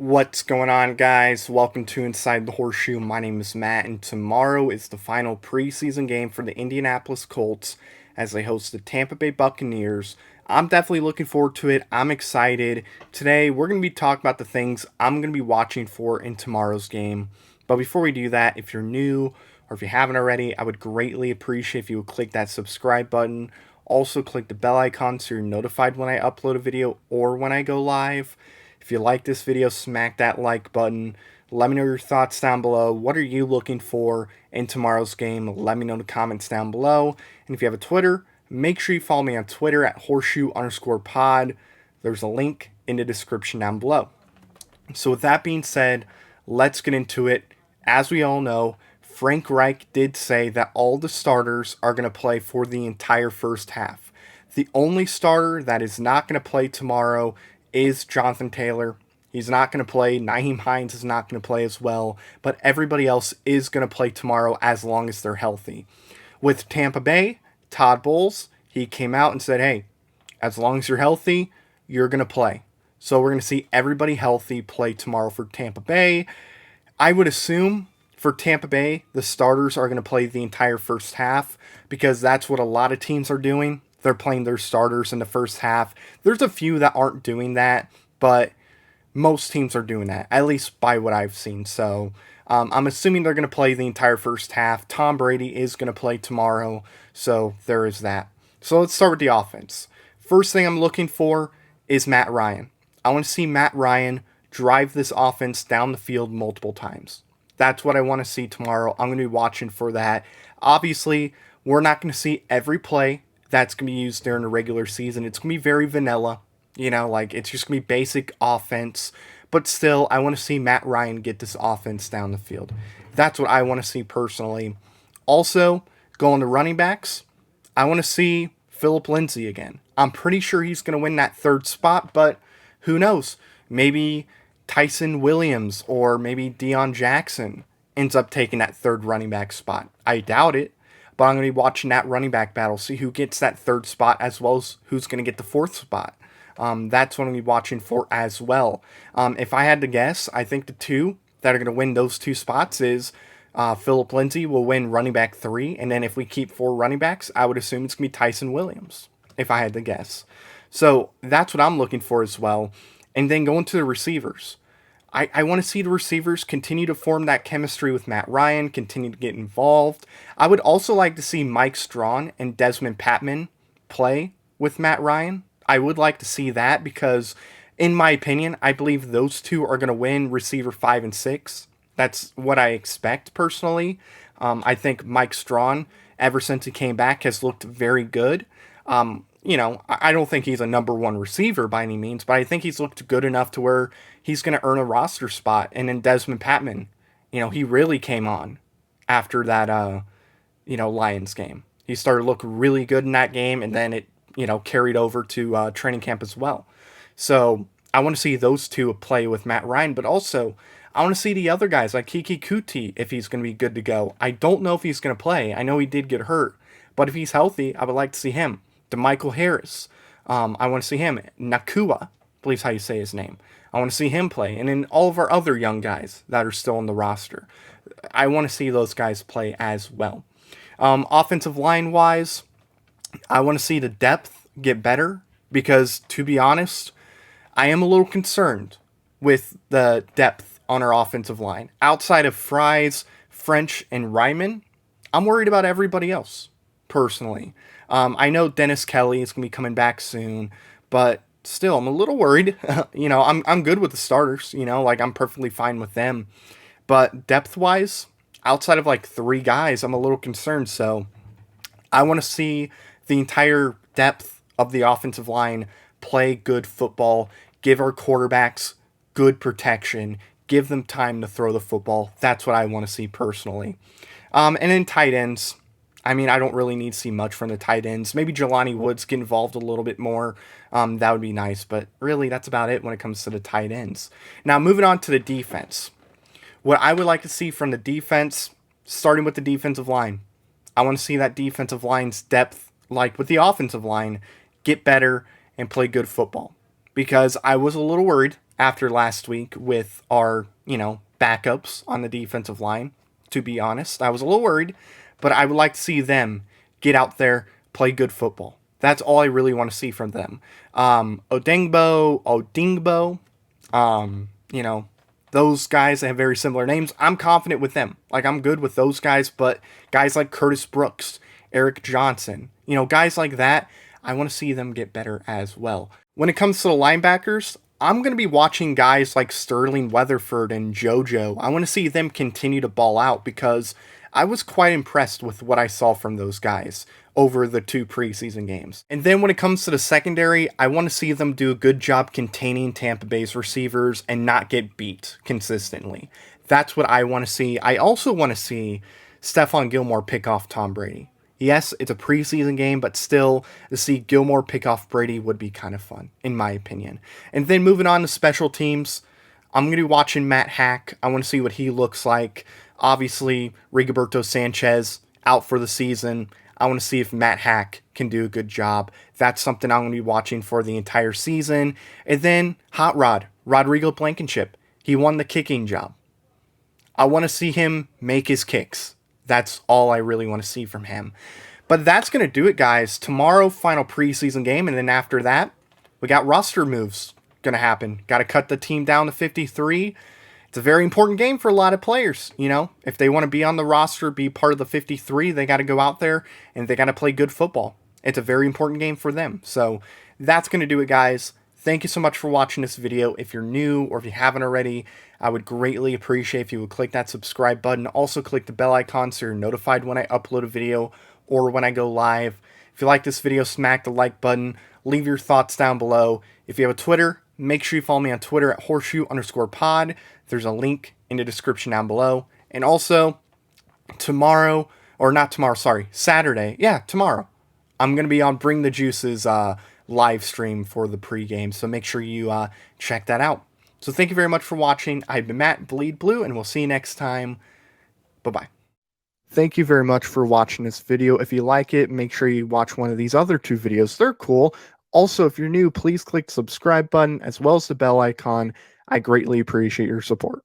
What's going on, guys? Welcome to Inside the Horseshoe. My name is Matt, and tomorrow is the final preseason game for the Indianapolis Colts as they host the Tampa Bay Buccaneers. I'm definitely looking forward to it. I'm excited. Today, we're going to be talking about the things I'm going to be watching for in tomorrow's game. But before we do that, if you're new or if you haven't already, I would greatly appreciate if you would click that subscribe button. Also, click the bell icon so you're notified when I upload a video or when I go live. If you like this video, smack that like button. Let me know your thoughts down below. What are you looking for in tomorrow's game? Let me know in the comments down below. And if you have a Twitter, make sure you follow me on Twitter at horseshoe_pod. There's a link in the description down below. So with that being said, let's get into it. As we all know, Frank Reich did say that all the starters are going to play for the entire first half. The only starter that is not going to play tomorrow is Jonathan Taylor. He's not going to play. Nyheim Hines is not going to play as well. But everybody else is going to play tomorrow as long as they're healthy. With Tampa Bay, Todd Bowles, he came out and said, hey, as long as you're healthy, you're going to play. So we're going to see everybody healthy play tomorrow for Tampa Bay. I would assume for Tampa Bay, the starters are going to play the entire first half because that's what a lot of teams are doing. They're playing their starters in the first half. There's a few that aren't doing that, but most teams are doing that, at least by what I've seen. So I'm assuming they're going to play the entire first half. Tom Brady is going to play tomorrow, so there is that. So let's start with the offense. First thing I'm looking for is Matt Ryan. I want to see Matt Ryan drive this offense down the field multiple times. That's what I want to see tomorrow. I'm going to be watching for that. Obviously, we're not going to see every play that's going to be used during the regular season. It's going to be very vanilla, it's just going to be basic offense. But still, I want to see Matt Ryan get this offense down the field. That's what I want to see personally. Also, going to running backs, I want to see Phillip Lindsay again. I'm pretty sure he's going to win that third spot, but who knows? Maybe Tyson Williams or maybe Deion Jackson ends up taking that third running back spot. I doubt it. But I'm going to be watching that running back battle, see who gets that third spot as well as who's going to get the fourth spot. That's what I'm going to be watching for as well. If I had to guess, I think the two that are going to win those two spots is Phillip Lindsay will win running back 3. And then if we keep 4 running backs, I would assume it's going to be Tyson Williams, if I had to guess. So that's what I'm looking for as well. And then going to the receivers. I want to see the receivers continue to form that chemistry with Matt Ryan, continue to get involved. I would also like to see Mike Strawn and Desmond Patman play with Matt Ryan. I would like to see that because, in my opinion, I believe those two are going to win receiver 5 and 6. That's what I expect personally. I think Mike Strawn, ever since he came back, has looked very good. I don't think he's a number 1 receiver by any means, but I think he's looked good enough to where he's going to earn a roster spot. And then Desmond Patman, he really came on after that, Lions game. He started to look really good in that game, and then it, carried over to training camp as well. So I want to see those two play with Matt Ryan, but also I want to see the other guys like Kiki Kuti if he's going to be good to go. I don't know if he's going to play. I know he did get hurt, but if he's healthy, I would like to see him. DeMichael Harris. I want to see him. Nakua, I believe is how you say his name. I want to see him play. And then all of our other young guys that are still on the roster. I want to see those guys play as well. Offensive line-wise, I want to see the depth get better because, to be honest, I am a little concerned with the depth on our offensive line. Outside of Fries, French, and Ryman, I'm worried about everybody else, personally. I know Dennis Kelly is going to be coming back soon, but still, I'm a little worried. I'm good with the starters, I'm perfectly fine with them. But depth-wise, outside of 3 guys, I'm a little concerned. So I want to see the entire depth of the offensive line play good football, give our quarterbacks good protection, give them time to throw the football. That's what I want to see personally. And then tight ends. I don't really need to see much from the tight ends. Maybe Jelani Woods get involved a little bit more. That would be nice. But really, that's about it when it comes to the tight ends. Now, moving on to the defense. What I would like to see from the defense, starting with the defensive line. I want to see that defensive line's depth, like with the offensive line, get better and play good football. Because I was a little worried after last week with our, backups on the defensive line, to be honest. I was a little worried, but I would like to see them get out there, play good football. That's all I really want to see from them. Odingbo, you know, those guys that have very similar names, I'm confident with them. Like, I'm good with those guys, but guys like Curtis Brooks, Eric Johnson, guys like that, I want to see them get better as well. When it comes to the linebackers, I'm going to be watching guys like Sterling Weatherford and JoJo. I want to see them continue to ball out because I was quite impressed with what I saw from those guys over the 2 preseason games. And then when it comes to the secondary, I want to see them do a good job containing Tampa Bay's receivers and not get beat consistently. That's what I want to see. I also want to see Stephon Gilmore pick off Tom Brady. Yes, it's a preseason game, but still, to see Gilmore pick off Brady would be kind of fun, in my opinion. And then moving on to special teams, I'm going to be watching Matt Hack. I want to see what he looks like. Obviously, Rigoberto Sanchez out for the season. I want to see if Matt Hack can do a good job. That's something I'm going to be watching for the entire season. And then Hot Rod, Rodrigo Blankenship. He won the kicking job. I want to see him make his kicks. That's all I really want to see from him. But that's going to do it, guys. Tomorrow, final preseason game. And then after that, we got roster moves going to happen. Got to cut the team down to 53. It's a very important game for a lot of players. If they want to be on the roster, be part of the 53, they got to go out there and they got to play good football. It's a very important game for them. So that's going to do it, guys. Thank you so much for watching this video. If you're new or if you haven't already, I would greatly appreciate if you would click that subscribe button. Also click the bell icon so you're notified when I upload a video or when I go live. If you like this video, smack the like button. Leave your thoughts down below. If you have a Twitter, make sure you follow me on Twitter at horseshoe_pod. There's a link in the description down below. And also, Saturday. Yeah, tomorrow. I'm going to be on Bring the Juices live stream for the pregame. So make sure you check that out. So thank you very much for watching. I've been Matt, Bleed Blue, and we'll see you next time. Bye-bye. Thank you very much for watching this video. If you like it, make sure you watch one of these other 2 videos. They're cool. Also, if you're new, please click the subscribe button as well as the bell icon. I greatly appreciate your support.